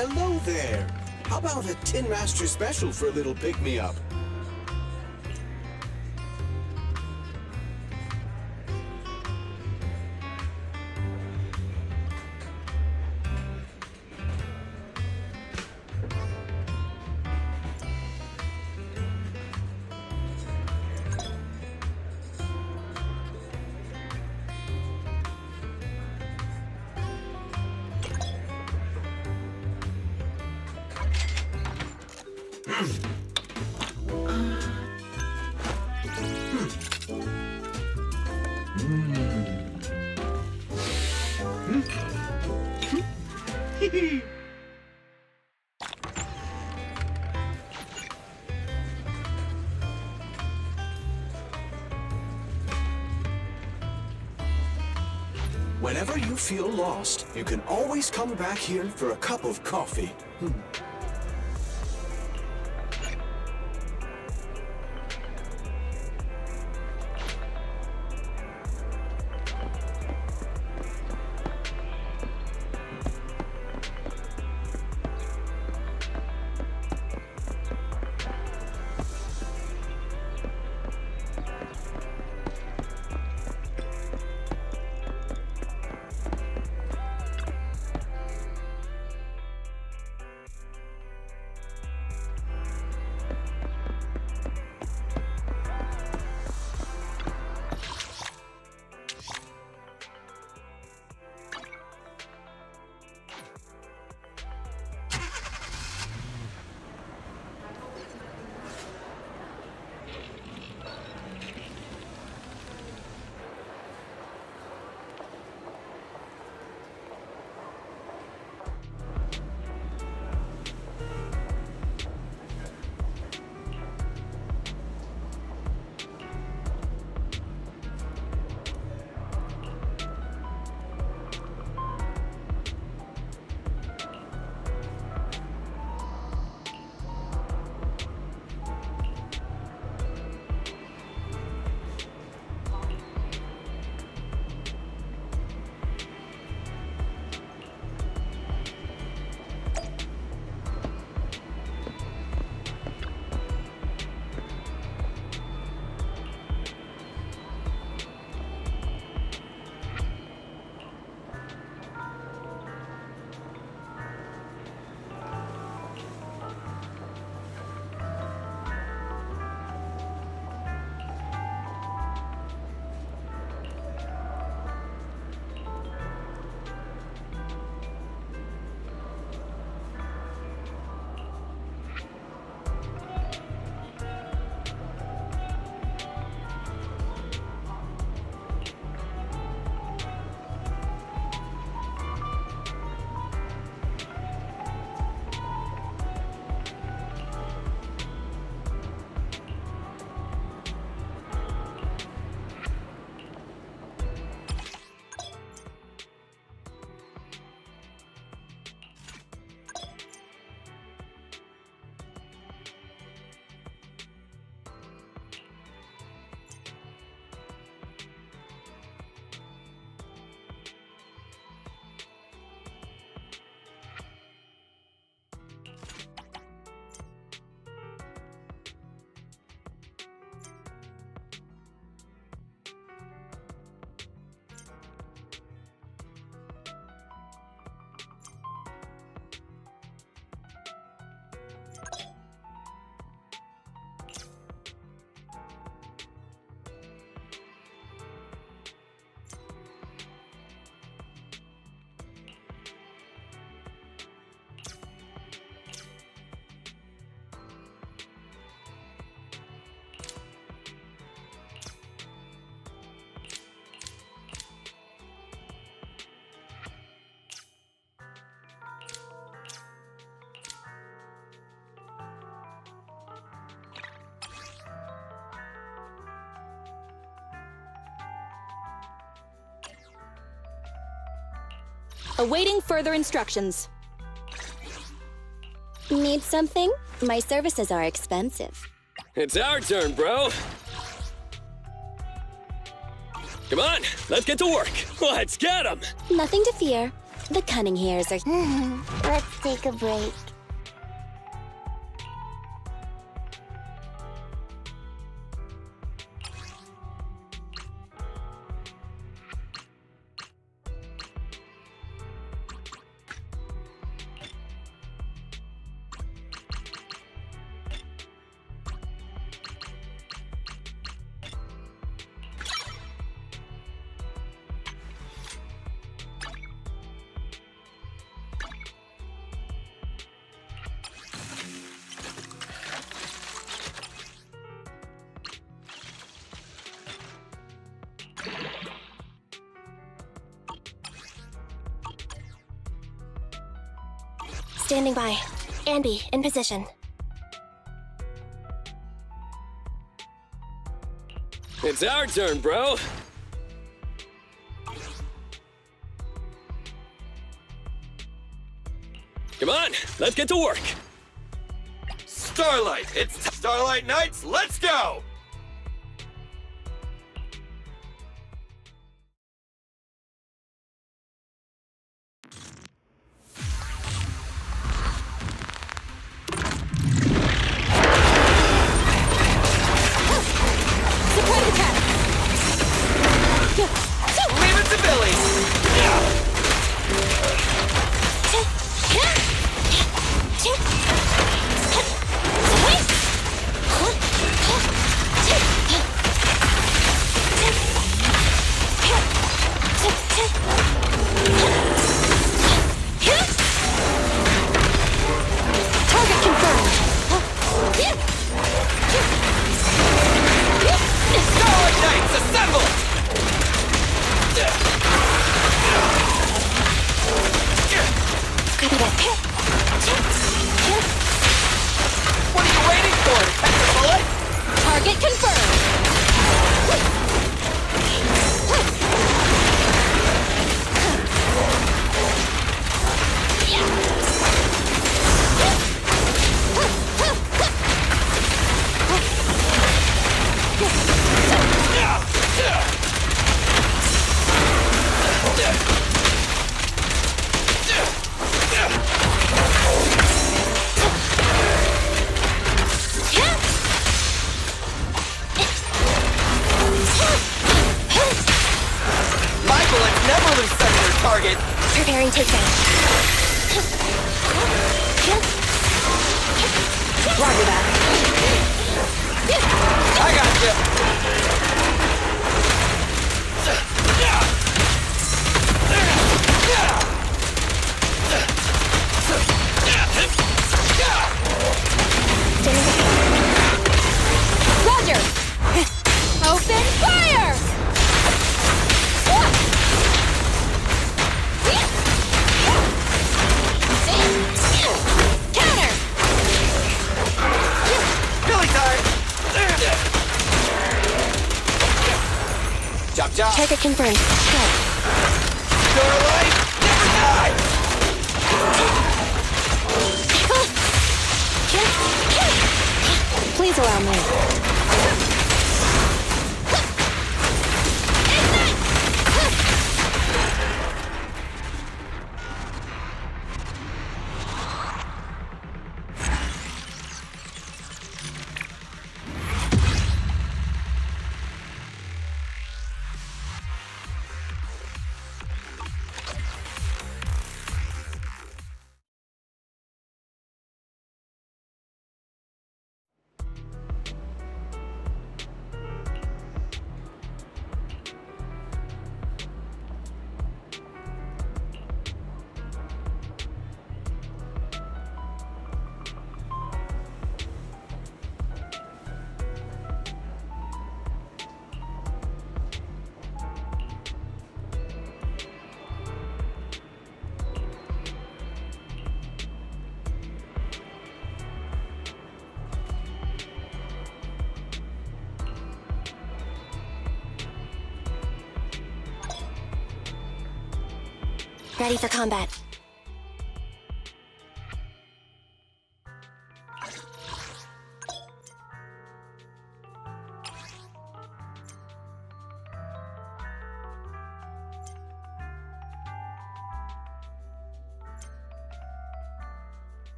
Hello there. How about a Tin Master special for a little pick-me-up? Whenever you feel lost, you can always come back here for a cup of coffee. Awaiting further instructions. Need something? My services are expensive. It's our turn, bro. Come on, let's get to work. Let's get 'em. Nothing to fear. The cunning hairs are... Let's take a break. Standing by. Andy, in position. It's our turn, bro. Come on, let's get to work. Starlight! It's Starlight Nights, let's go! Surprise attack! Leave it to Billy! Target confirmed! Starlight Knights, assemble! Copy that. What are you waiting for? Catch a bullet? Target confirmed! My bullets never lose sight of their target! Preparing takedown. Roger that. I got you! Roger! Open fire! Counter! Billy time! Chop chop! Target confirmed. Go. Starlight, never die! Please allow me. Ready for combat.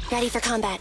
Ready for combat.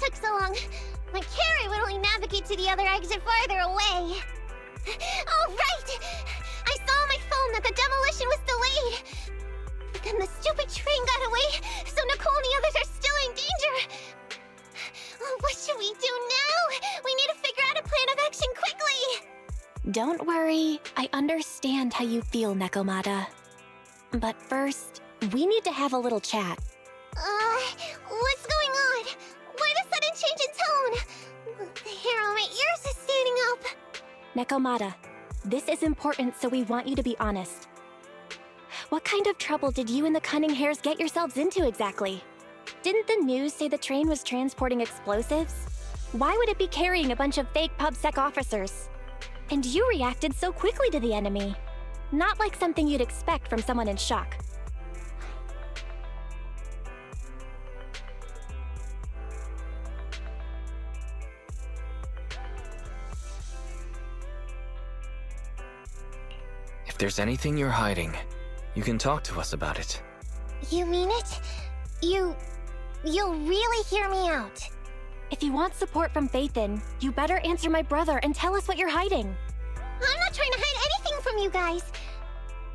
took so long? My carrot would only navigate to the other exit farther away. Oh, right! I saw on my phone that the demolition was delayed. But then the stupid train got away, so Nicole and the others are still in danger. Oh, what should we do now? We need to figure out a plan of action quickly! Don't worry. I understand how you feel, Nekomata. But first, we need to have a little chat. What's going on? Why the sudden change in tone? The hair on my ears is standing up. Nekomata, this is important, so we want you to be honest. What kind of trouble did you and the Cunning Hares get yourselves into exactly? Didn't the news say the train was transporting explosives? Why would it be carrying a bunch of fake PubSec officers? And you reacted so quickly to the enemy. Not like something you'd expect from someone in shock. If there's anything you're hiding, you can talk to us about it. You mean it? You'll really hear me out. If you want support from Faithin, you better answer my brother and tell us what you're hiding. I'm not trying to hide anything from you guys.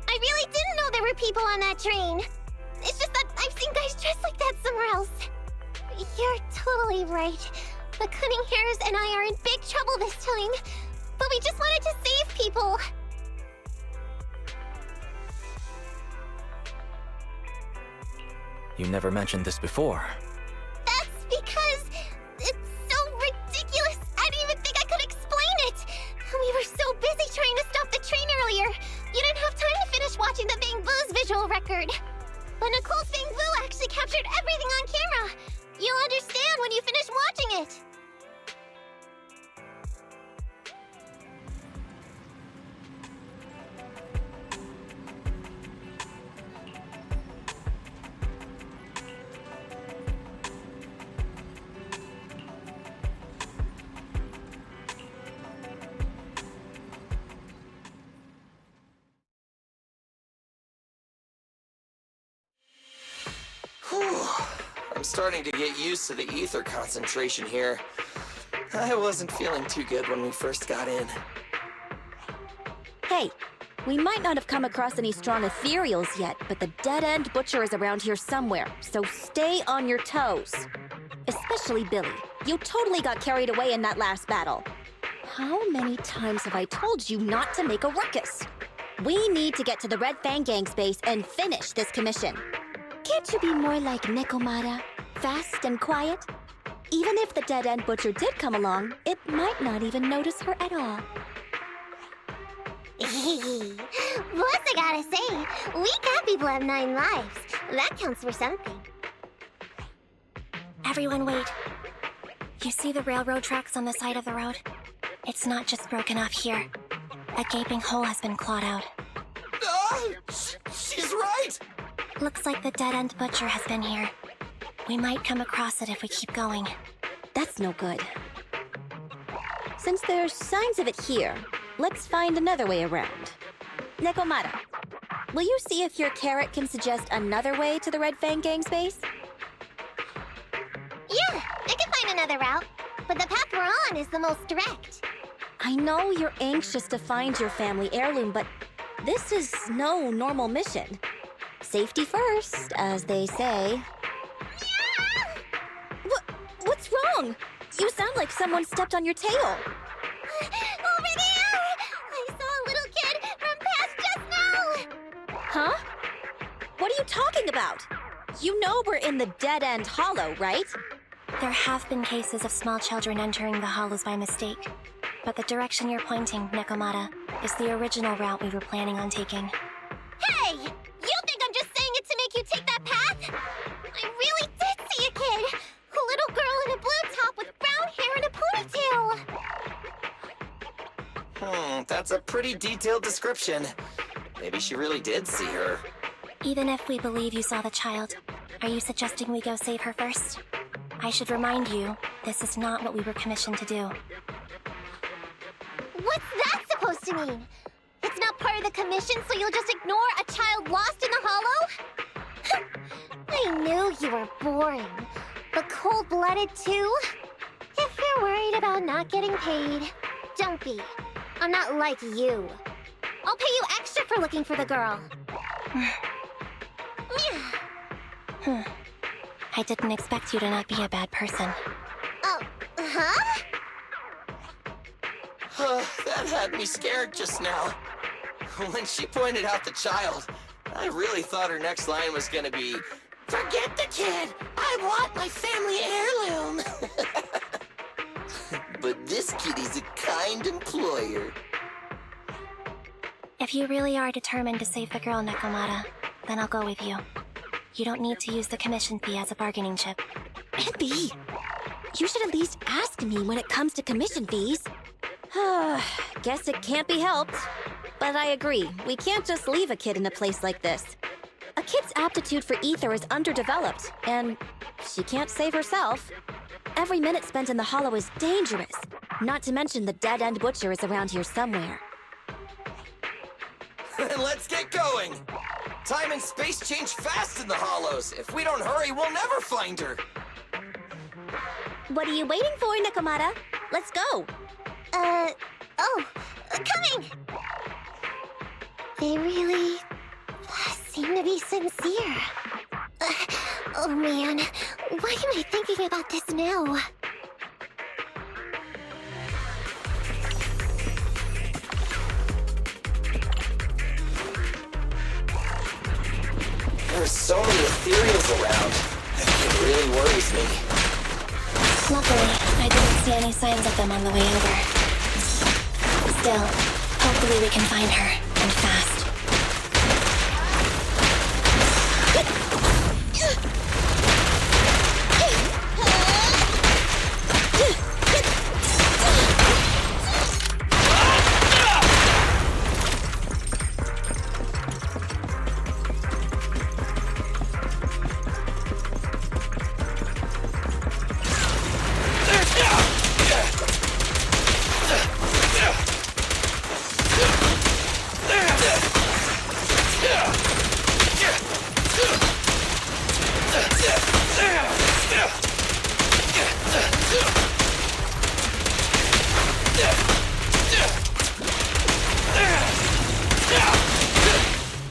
I really didn't know there were people on that train. It's just that I've seen guys dressed like that somewhere else. You're totally right. The Cunning Hares and I are in big trouble this time. But we just wanted to save people. You never mentioned this before. That's because it's so ridiculous. I didn't even think I could explain it. We were so busy trying to stop the train earlier. You didn't have time to finish watching the Bang Boo's visual record. But Nicole's Bang Boo actually captured everything on camera. You'll understand when you finish watching it. I'm starting to get used to the ether concentration here. I wasn't feeling too good when we first got in. Hey, we might not have come across any strong ethereals yet, but the dead-end butcher is around here somewhere, so stay on your toes. Especially Billy. You totally got carried away in that last battle. How many times have I told you not to make a ruckus? We need to get to the Red Fang Gang's base and finish this commission. Can't you be more like Nekomata? Fast and quiet? Even if the dead-end butcher did come along, it might not even notice her at all. Plus, I gotta say, we got people have 9 lives. That counts for something. Everyone wait. You see the railroad tracks on the side of the road? It's not just broken off here. A gaping hole has been clawed out. She's right! Looks like the dead-end butcher has been here. We might come across it if we keep going. That's no good. Since there's signs of it here, let's find another way around. Nekomata, will you see if your carrot can suggest another way to the Red Fang Gang's base? Yeah, I can find another route. But the path we're on is the most direct. I know you're anxious to find your family heirloom, but this is no normal mission. Safety first, as they say. What's wrong? You sound like someone stepped on your tail. Over there! I saw a little kid run past just now! Huh? What are you talking about? You know we're in the dead-end hollow, right? There have been cases of small children entering the hollows by mistake. But the direction you're pointing, Nekomata, is the original route we were planning on taking. Hey! You think I'm just saying it to make you take that path? I really did see a kid! A little girl in a blue top with brown hair and a ponytail! That's a pretty detailed description. Maybe she really did see her. Even if we believe you saw the child, are you suggesting we go save her first? I should remind you, this is not what we were commissioned to do. What's that supposed to mean? It's not part of the commission, so you'll just ignore a child lost in the hollow? I knew you were boring. But cold-blooded too? worried about not getting paid. Don't be. I'm not like you. I'll pay you extra for looking for the girl. I didn't expect you to not be a bad person. Oh, huh? That had me scared just now. When she pointed out the child, I really thought her next line was gonna be, "Forget the kid! I want my family heirloom!" But this kitty's a kind employer. If you really are determined to save the girl, Nekomata, then I'll go with you. You don't need to use the commission fee as a bargaining chip. Abby, you should at least ask me when it comes to commission fees. Guess it can't be helped. But I agree, we can't just leave a kid in a place like this. A kid's aptitude for ether is underdeveloped, and she can't save herself. Every minute spent in the hollow is dangerous, not to mention the dead-end butcher is around here somewhere. Let's get going! Time and space change fast in the hollows. If we don't hurry, we'll never find her. What are you waiting for, Nekomata? Let's go! Coming! They really seem to be sincere. Oh man, why am I thinking about this now? There are so many ethereals around. It really worries me. Luckily, I didn't see any signs of them on the way over. Still, hopefully we can find her, and fast.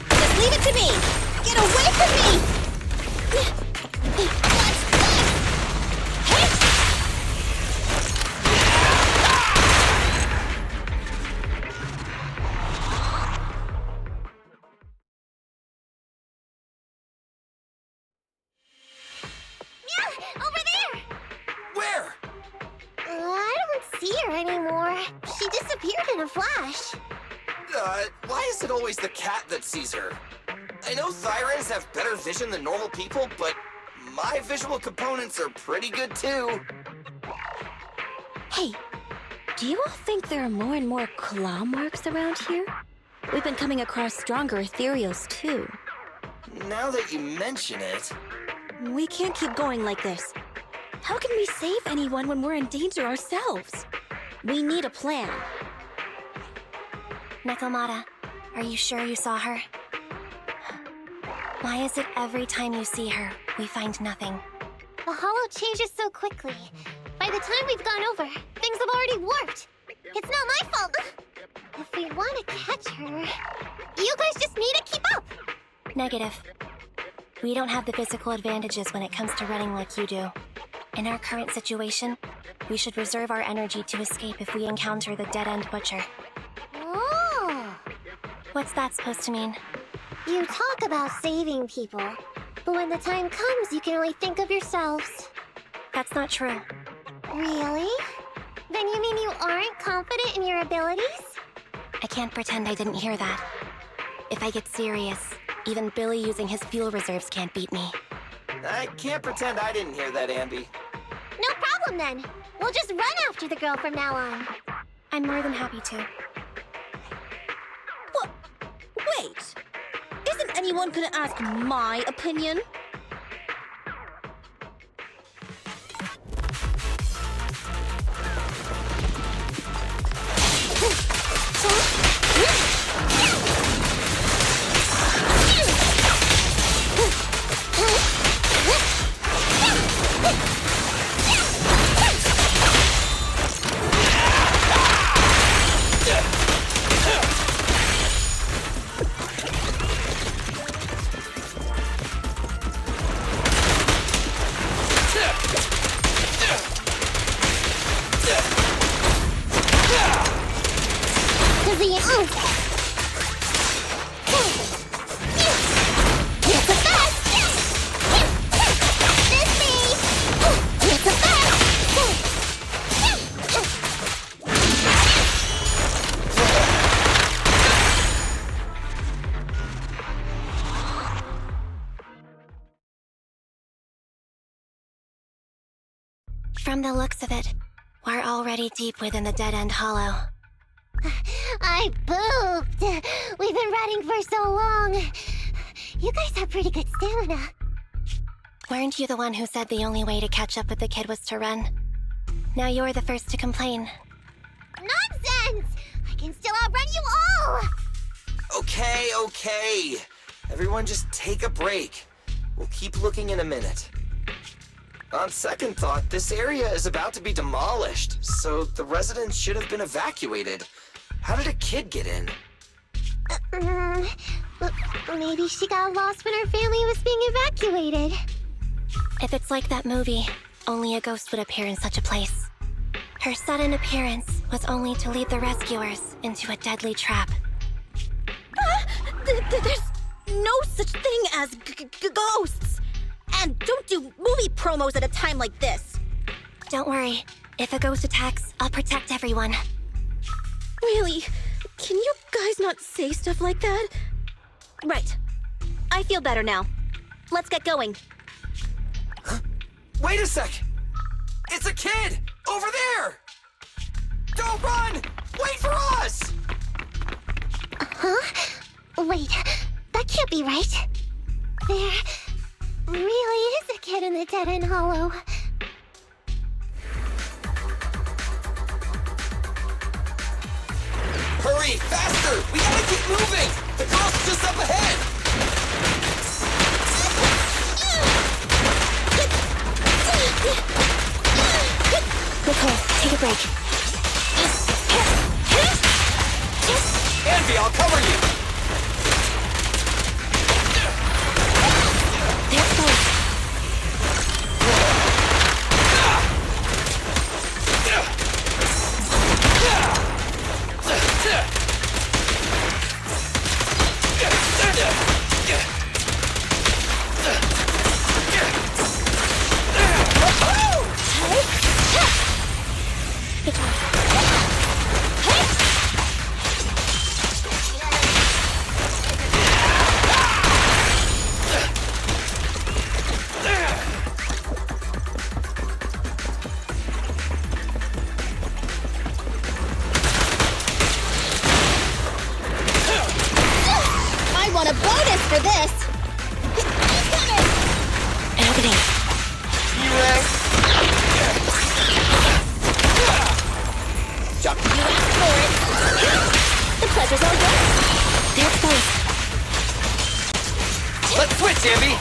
Just leave it to me! Get away from me! Over there! Where? I don't see her anymore. She disappeared in a flash. Why is it always the cat that sees her? I know Thyrans have better vision than normal people, but my visual components are pretty good too. Hey, do you all think there are more and more claw marks around here? We've been coming across stronger ethereals too. Now that you mention it... We can't keep going like this. How can we save anyone when we're in danger ourselves? We need a plan. Nekomata, are you sure you saw her? Why is it every time you see her, we find nothing? The hollow changes so quickly. By the time we've gone over, things have already warped. It's not my fault. If we want to catch her, you guys just need to keep up. Negative. We don't have the physical advantages when it comes to running like you do. In our current situation, we should reserve our energy to escape if we encounter the dead-end butcher. Oh! What's that supposed to mean? You talk about saving people, but when the time comes, you can only think of yourselves. That's not true. Really? Then you mean you aren't confident in your abilities? I can't pretend I didn't hear that. If I get serious, even Billy using his fuel reserves can't beat me. I can't pretend I didn't hear that, Ambi. No problem then. We'll just run after the girl from now on. I'm more than happy to. What? Wait! Isn't anyone gonna ask my opinion? Z.Z.Z. It's the best! This me! It's the best! From the looks of it, we're already deep within the dead-end hollow. I pooped! We've been running for so long. You guys have pretty good stamina. Weren't you the one who said the only way to catch up with the kid was to run? Now you're the first to complain. Nonsense! I can still outrun you all! Okay. Everyone just take a break. We'll keep looking in a minute. On second thought, this area is about to be demolished, so the residents should have been evacuated. How did a kid get in? Maybe she got lost when her family was being evacuated. If it's like that movie, only a ghost would appear in such a place. Her sudden appearance was only to lead the rescuers into a deadly trap. There's no such thing as ghosts! And don't do movie promos at a time like this! Don't worry. If a ghost attacks, I'll protect everyone. Really? Can you guys not say stuff like that? Right. I feel better now. Let's get going. Wait a sec! It's a kid! Over there! Don't run! Wait for us! Huh? Wait, that can't be right. There really is a kid in the dead-end hollow. Hurry, faster! We gotta keep moving! The girl's just up ahead! Nicole, take a break. Envy, I'll cover you! They're close. Good job. I want a bonus for this! He's coming! An opening. Jump. You asked for it! The pleasure's all yours! They're exposed. Let's switch, Envy!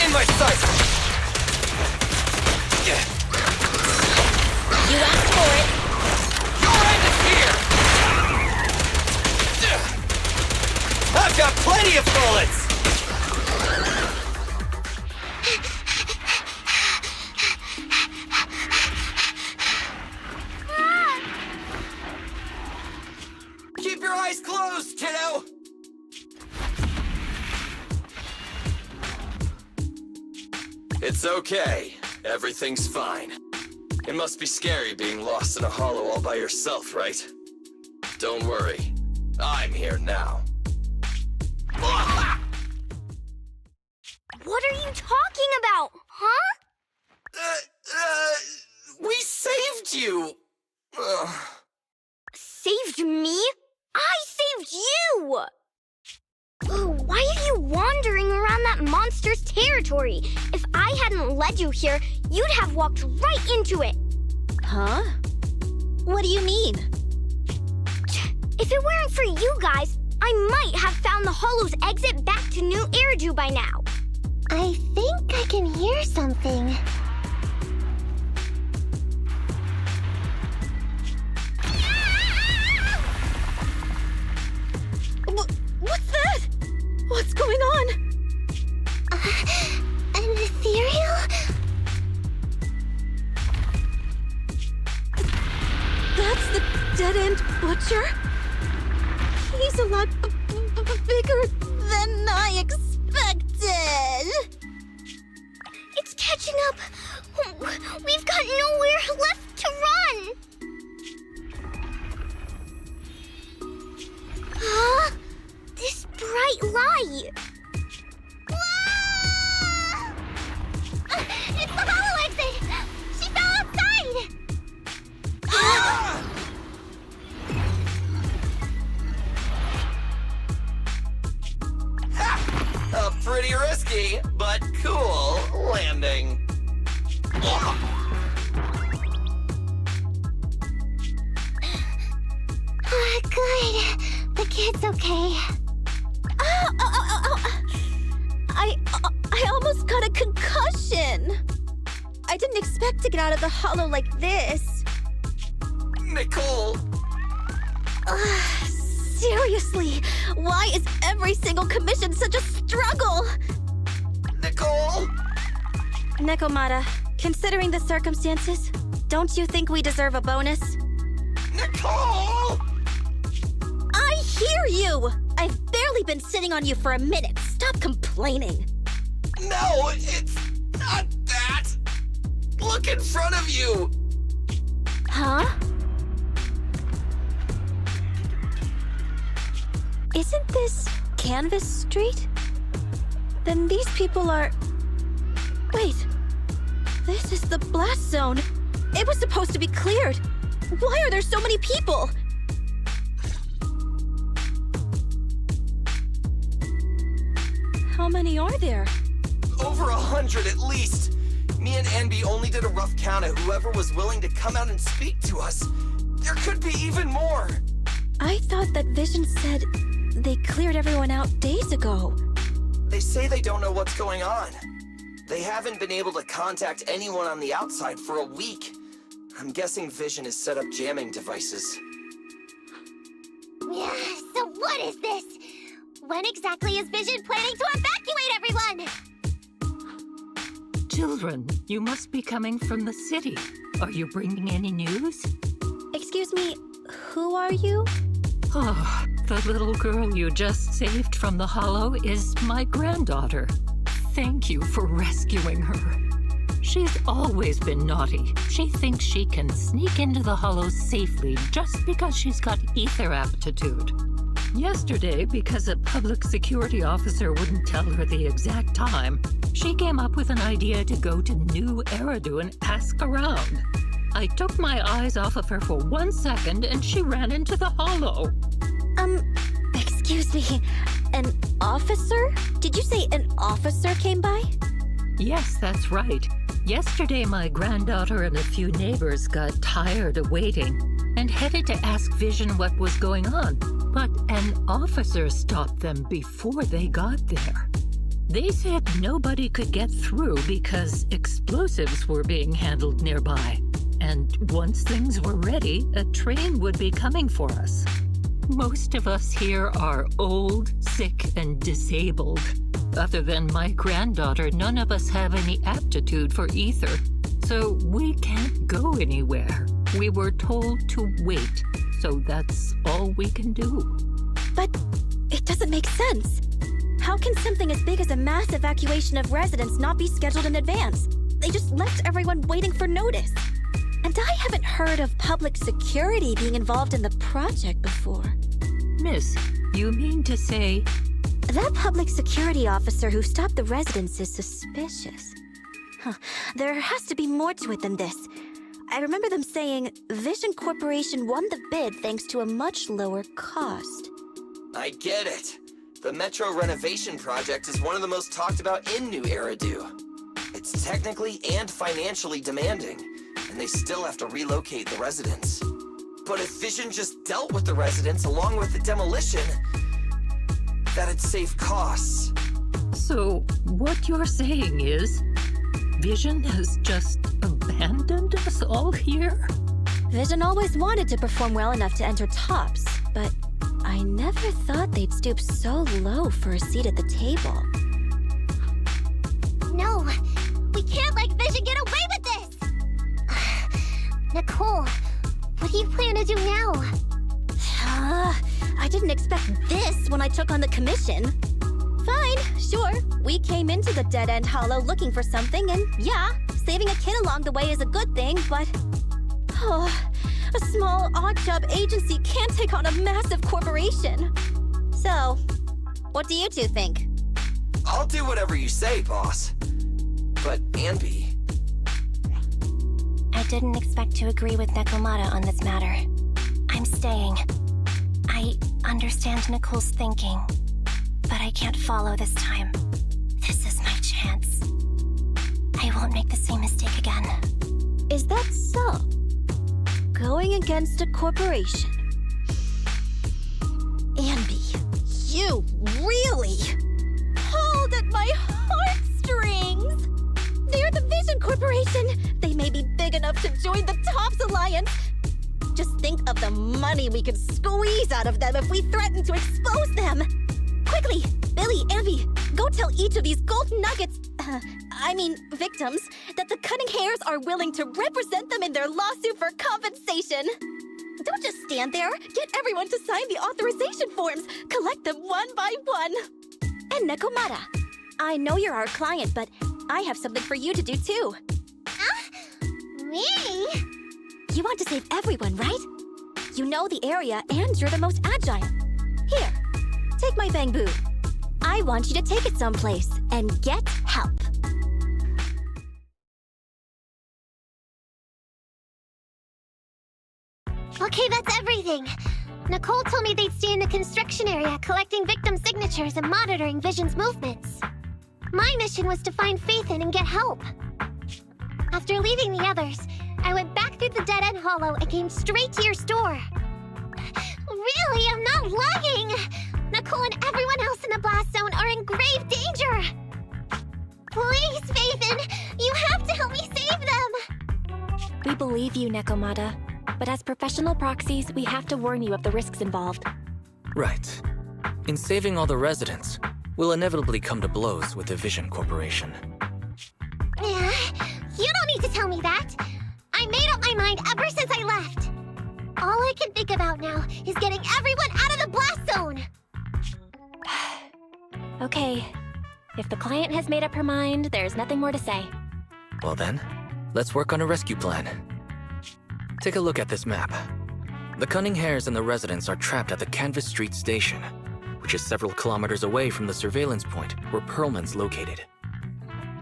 In my sight! You asked for it! Your end is here! I've got plenty of bullets! Keep your eyes closed, kiddo! It's okay. Everything's fine. It must be scary being lost in a hollow all by yourself, right? Don't worry. I'm here now. What are you talking about, huh? We saved you! Saved me? I saved you! Why are you wandering around that monster's territory? If I hadn't led you here, you'd have walked right into it. Huh? What do you mean? If it weren't for you guys, I might have found the hollow's exit back to New Eridu by now. I think I can hear something. What's that? What's going on? An ethereal? Butcher? He's a lot bigger than I expected. It's catching up. We've got nowhere left to run. Huh? This bright light. Ah! It's the hollow exit. She fell outside. A pretty risky, but cool landing. Good. The kid's okay. I almost got a concussion. I didn't expect to get out of the hollow like this. Nicole! Seriously, why is every single commission such a struggle? Nicole! Nekomata, considering the circumstances, don't you think we deserve a bonus? Nicole! I hear you! I've barely been sitting on you for a minute. Stop complaining. No, it's not that! Look in front of you! Huh? Isn't this Canvas Street? Then these people are... Wait. This is the blast zone. It was supposed to be cleared. Why are there so many people? How many are there? Over 100 at least. Me and Envy only did a rough count of whoever was willing to come out and speak to us. There could be even more. I thought that Vision said they cleared everyone out days ago. They say they don't know what's going on. They haven't been able to contact anyone on the outside for a week. I'm guessing Vision has set up jamming devices. Yeah, so what is this? When exactly is Vision planning to evacuate everyone? Children, you must be coming from the city. Are you bringing any news? Excuse me, who are you? Oh, the little girl you just saved from the hollow is my granddaughter. Thank you for rescuing her. She's always been naughty. She thinks she can sneak into the hollow safely just because she's got ether aptitude. Yesterday, because a public security officer wouldn't tell her the exact time, she came up with an idea to go to New Eridu and ask around. I took my eyes off of her for 1 second and she ran into the hollow. Excuse me, an officer? Did you say an officer came by? Yes, that's right. Yesterday, my granddaughter and a few neighbors got tired of waiting and headed to ask Vision what was going on, but an officer stopped them before they got there. They said nobody could get through because explosives were being handled nearby, and once things were ready, a train would be coming for us. Most of us here are old, sick, and disabled. Other than my granddaughter, none of us have any aptitude for ether, so we can't go anywhere. We were told to wait, so that's all we can do. But it doesn't make sense. How can something as big as a mass evacuation of residents not be scheduled in advance? They just left everyone waiting for notice. And I haven't heard of public security being involved in the project before. Miss, you mean to say... That public security officer who stopped the residents is suspicious. There has to be more to it than this. I remember them saying Vision Corporation won the bid thanks to a much lower cost. I get it. The Metro renovation project is one of the most talked about in New Eridu. It's technically and financially demanding, and they still have to relocate the residents. But if Vision just dealt with the residents along with the demolition, that'd save costs. So, what you're saying is, Vision has just abandoned us all here? Vision always wanted to perform well enough to enter tops, but I never thought they'd stoop so low for a seat at the table. No, we can't let Vision get away with this! Nicole, what do you plan to do now? I didn't expect this when I took on the commission. Fine, sure. We came into the dead-end hollow looking for something, and yeah, saving a kid along the way is a good thing, but... Oh, a small, odd-job agency can't take on a massive corporation. So, what do you two think? I'll do whatever you say, boss. But, Anby... I didn't expect to agree with Nekomata on this matter. I'm staying. I understand Nicole's thinking, but I can't follow this time. This is my chance. I won't make the same mistake again. Is that so? Going against a corporation? Anby, you really pulled at my heartstrings! They're the Vision Corporation! They may be big enough to join the TOPS Alliance! Just think of the money we could squeeze out of them if we threaten to expose them! Quickly, Billy, Anby, go tell each of these gold nuggets, victims, that the Cunning Hairs are willing to represent them in their lawsuit for compensation. Don't just stand there. Get everyone to sign the authorization forms. Collect them one by one. And Nekomata, I know you're our client, but I have something for you to do too. Me? You want to save everyone, right? You know the area and you're the most agile. Here, take my bamboo. I want you to take it someplace and get help. Okay, that's everything. Nicole told me they'd stay in the construction area, collecting victim signatures and monitoring Vision's movements. My mission was to find Faithin and get help. After leaving the others, I went back through the dead-end hollow and came straight to your store. Really, I'm not lying! Nicole and everyone else in the blast zone are in grave danger! Please, Faithin, you have to help me save them! We believe you, Nekomata. But as professional proxies, we have to warn you of the risks involved. Right. In saving all the residents, we'll inevitably come to blows with the Vision Corporation. Yeah, you don't need to tell me that. I made up my mind ever since I left. All I can think about now is getting everyone out of the blast zone. Okay. If the client has made up her mind, there's nothing more to say. Well then, let's work on a rescue plan. Take a look at this map. The Cunning Hairs and the residents are trapped at the Canvas Street station, which is several kilometers away from the surveillance point where Perlman's located.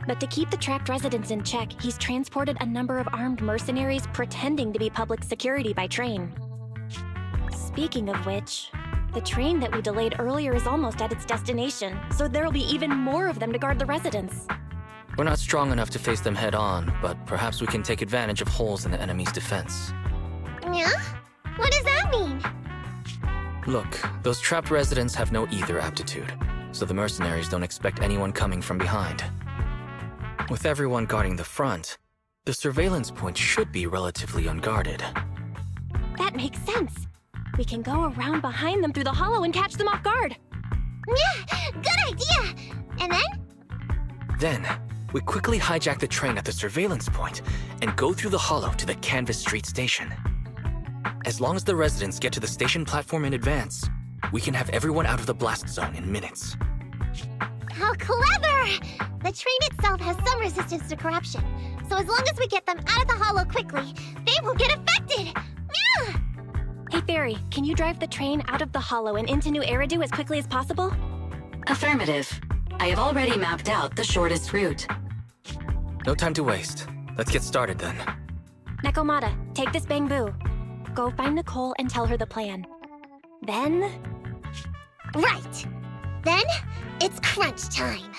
But to keep the trapped residents in check, he's transported a number of armed mercenaries pretending to be public security by train. Speaking of which, the train that we delayed earlier is almost at its destination, so there'll be even more of them to guard the residents. We're not strong enough to face them head-on, but perhaps we can take advantage of holes in the enemy's defense. Yeah? What does that mean? Look, those trapped residents have no ether aptitude, so the mercenaries don't expect anyone coming from behind. With everyone guarding the front, the surveillance point should be relatively unguarded. That makes sense. We can go around behind them through the hollow and catch them off guard. Yeah, good idea! And then? Then, we quickly hijack the train at the surveillance point and go through the hollow to the Canvas Street station. As long as the residents get to the station platform in advance, we can have everyone out of the blast zone in minutes. How clever! The train itself has some resistance to corruption, so as long as we get them out of the hollow quickly, they won't get affected! Yeah! Hey Fairy, can you drive the train out of the hollow and into New Eridu as quickly as possible? Affirmative. I have already mapped out the shortest route. No time to waste. Let's get started then. Nekomata, take this bamboo. Go find Nicole and tell her the plan. Then... Right! Then, it's crunch time.